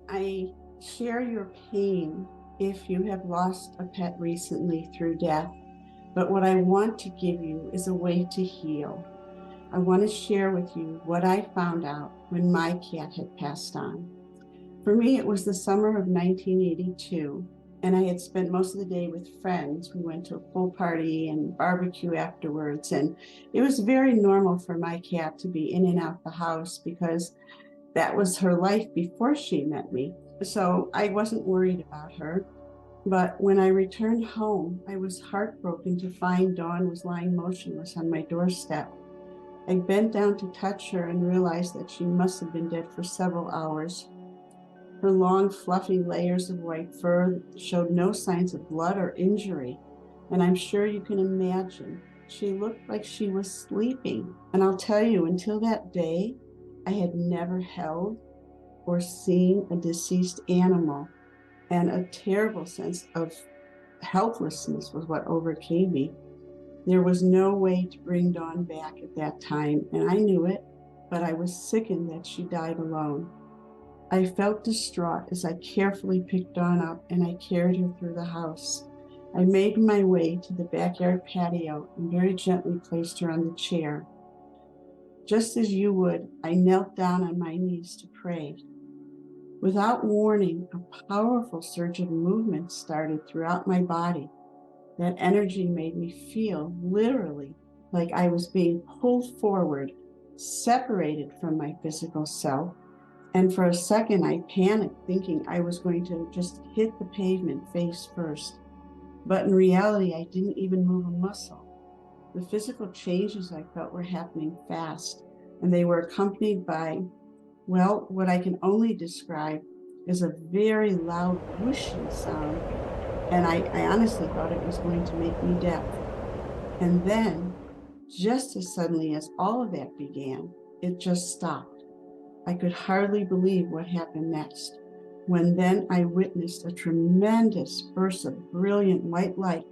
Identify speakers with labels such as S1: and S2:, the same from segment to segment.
S1: I share your pain if you have lost a pet recently through death, but what I want to give you is a way to heal. I want to share with you what I found out when my cat had passed on. For me, it was the summer of 1982, and I had spent most of the day with friends. We went to a pool party and barbecue afterwards, and it was very normal for my cat to be in and out the house because that was her life before she met me. So I wasn't worried about her. But when I returned home, I was heartbroken to find Dawn was lying motionless on my doorstep. I bent down to touch her and realized that she must have been dead for several hours. Her long, fluffy layers of white fur showed no signs of blood or injury, and I'm sure you can imagine she looked like she was sleeping. And I'll tell you, until that day, I had never held or seen a deceased animal, and a terrible sense of helplessness was what overcame me. There was no way to bring Dawn back at that time, and I knew it, but I was sickened that she died alone. I felt distraught as I carefully picked Dawn up and I carried her through the house. I made my way to the backyard patio and very gently placed her on the chair. Just as you would, I knelt down on my knees to pray. Without warning, a powerful surge of movement started throughout my body. That energy made me feel literally like I was being pulled forward, separated from my physical self. And for a second, I panicked, thinking I was going to just hit the pavement face first. But in reality, I didn't even move a muscle. The physical changes I felt were happening fast, and they were accompanied by, well, what I can only describe as a very loud whooshing sound. And I honestly thought it was going to make me deaf. And then, just as suddenly as all of that began, it just stopped. I could hardly believe what happened next, when then I witnessed a tremendous burst of brilliant white light,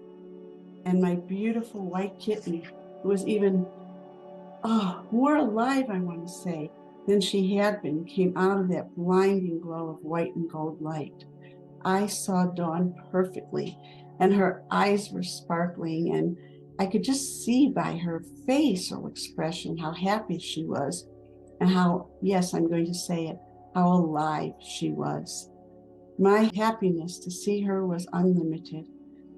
S1: and my beautiful white kitten, who was even, more alive, I want to say, than she had been, came out of that blinding glow of white and gold light. I saw Dawn perfectly, and her eyes were sparkling, and I could just see by her facial expression how happy she was, and how, yes, I'm going to say it, how alive she was. My happiness to see her was unlimited,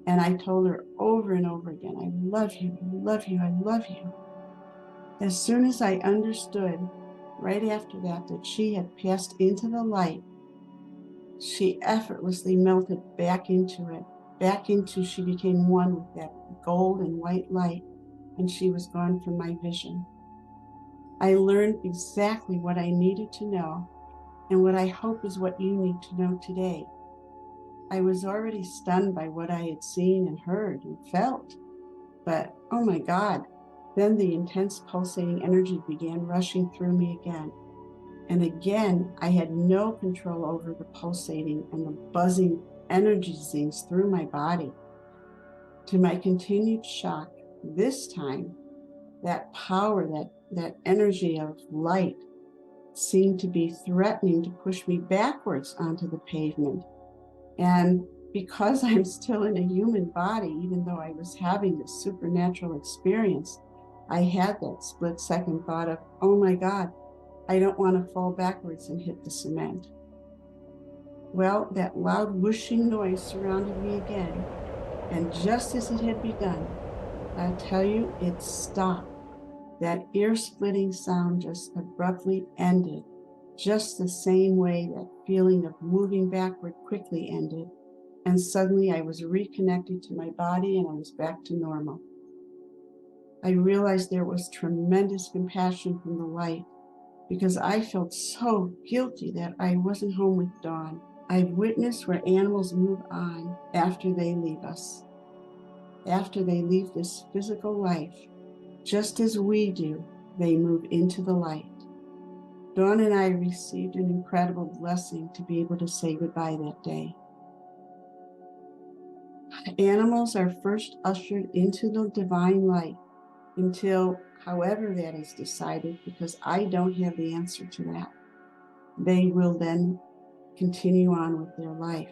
S1: and I told her over and over again, I love you, I love you, I love you. As soon as I understood, right after that, that she had passed into the light, she effortlessly melted back into it, she became one with that gold and white light, and she was gone from my vision. I learned exactly what I needed to know, and what I hope is what you need to know today. I was already stunned by what I had seen and heard and felt, but oh my God, then the intense pulsating energy began rushing through me again. And again, I had no control over the pulsating and the buzzing energy zings through my body. To my continued shock, this time, that power, that energy of light seemed to be threatening to push me backwards onto the pavement. And because I'm still in a human body, even though I was having this supernatural experience, I had that split second thought of, oh my God, I don't want to fall backwards and hit the cement. Well, that loud whooshing noise surrounded me again, and just as it had begun, I'll tell you, it stopped. That ear-splitting sound just abruptly ended, just the same way that feeling of moving backward quickly ended, and suddenly I was reconnected to my body and I was back to normal. I realized there was tremendous compassion from the light, because I felt so guilty that I wasn't home with Dawn. I've witnessed where animals move on after they leave us, after they leave this physical life. Just as we do, they move into the light. Dawn and I received an incredible blessing to be able to say goodbye that day. Animals are first ushered into the divine light until, however that is decided, because I don't have the answer to that. They will then continue on with their life.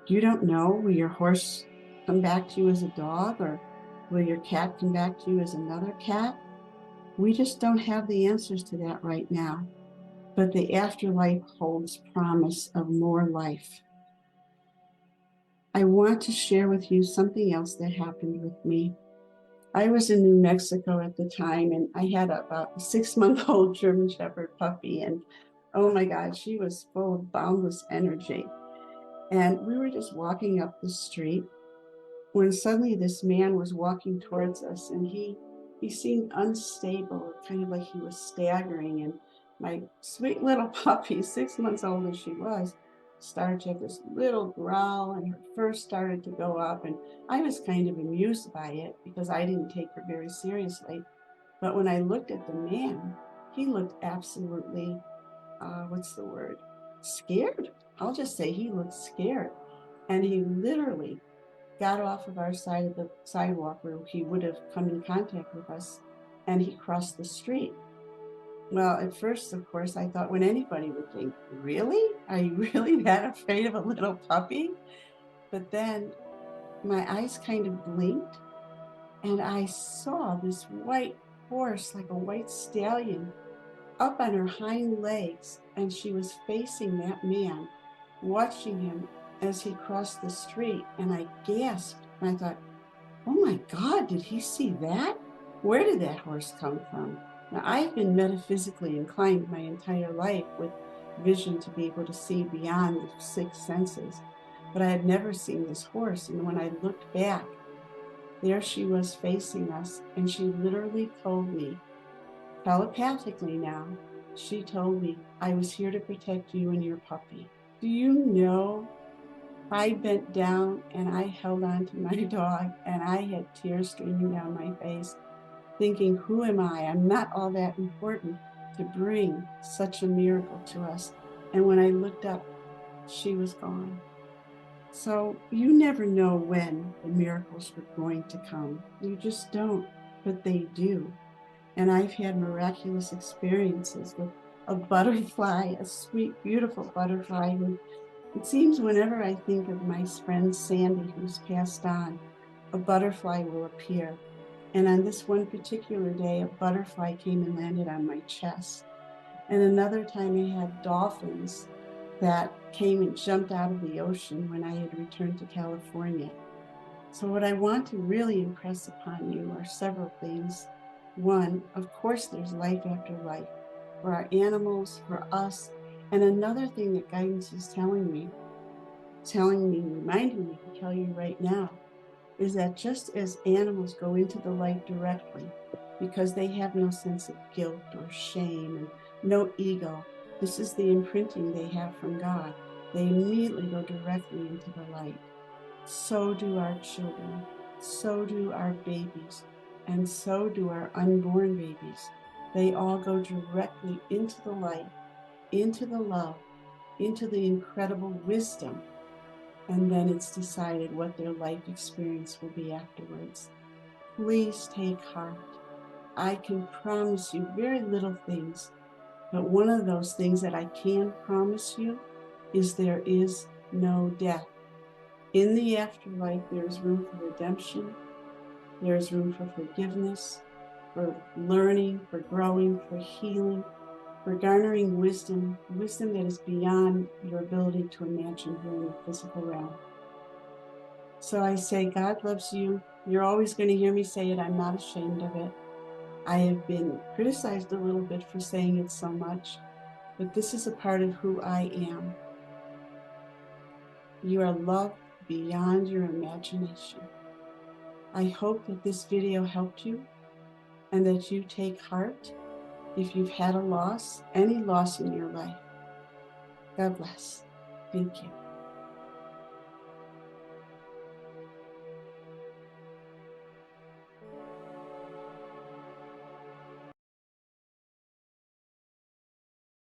S1: You don't know, will your horse come back to you as a dog, or will your cat come back to you as another cat? We just don't have the answers to that right now. But the afterlife holds promise of more life. I want to share with you something else that happened with me. I was in New Mexico at the time, and I had about a 6-month-old German Shepherd puppy, and oh my God, she was full of boundless energy. And we were just walking up the street when suddenly this man was walking towards us, and he seemed unstable, kind of like he was staggering. And my sweet little puppy, 6 months old as she was, started to have this little growl, and her fur started to go up. And I was kind of amused by it because I didn't take her very seriously. But when I looked at the man, he looked absolutely, what's the word? Scared. I'll just say he looked scared. And he literally got off of our side of the sidewalk where he would have come in contact with us, and he crossed the street. Well, at first, of course, I thought when anybody would think, really? Are you really that afraid of a little puppy? But then my eyes kind of blinked, and I saw this white horse, like a white stallion, up on her hind legs, and she was facing that man, watching him as he crossed the street. And I gasped, and I thought, oh my God, did he see that? Where did that horse come from? Now, I've been metaphysically inclined my entire life with vision to be able to see beyond the 6 senses, but I had never seen this horse. And when I looked back, there she was facing us, and she literally told me, telepathically now, she told me, I was here to protect you and your puppy. Do you know, I bent down and I held on to my dog, and I had tears streaming down my face, thinking, who am I? I'm not all that important to bring such a miracle to us. And when I looked up, she was gone. So you never know when the miracles were going to come. You just don't, but they do. And I've had miraculous experiences with a butterfly, a sweet, beautiful butterfly who, it seems whenever I think of my friend Sandy, who's passed on, a butterfly will appear. And on this one particular day, a butterfly came and landed on my chest. And another time I had dolphins that came and jumped out of the ocean when I had returned to California. So what I want to really impress upon you are several things. One, of course, there's life after life for our animals, for us. And another thing that guidance is telling me, reminding me to tell you right now, is that just as animals go into the light directly, because they have no sense of guilt or shame and no ego, this is the imprinting they have from God, they immediately go directly into the light. So do our children, so do our babies, and so do our unborn babies. They all go directly into the light, into the love, into the incredible wisdom, and then it's decided what their life experience will be afterwards. Please take heart. I can promise you very little things, but one of those things that I can promise you is there is no death. In the afterlife, there is room for redemption. There is room for forgiveness, for learning, for growing, for healing, for garnering wisdom that is beyond your ability to imagine here in the physical realm. So I say, God loves you. You're always going to hear me say it. I'm not ashamed of it. I have been criticized a little bit for saying it so much, but this is a part of who I am. You are loved beyond your imagination. I hope that this video helped you and that you take heart if you've had a loss, any loss in your life. God bless. Thank you.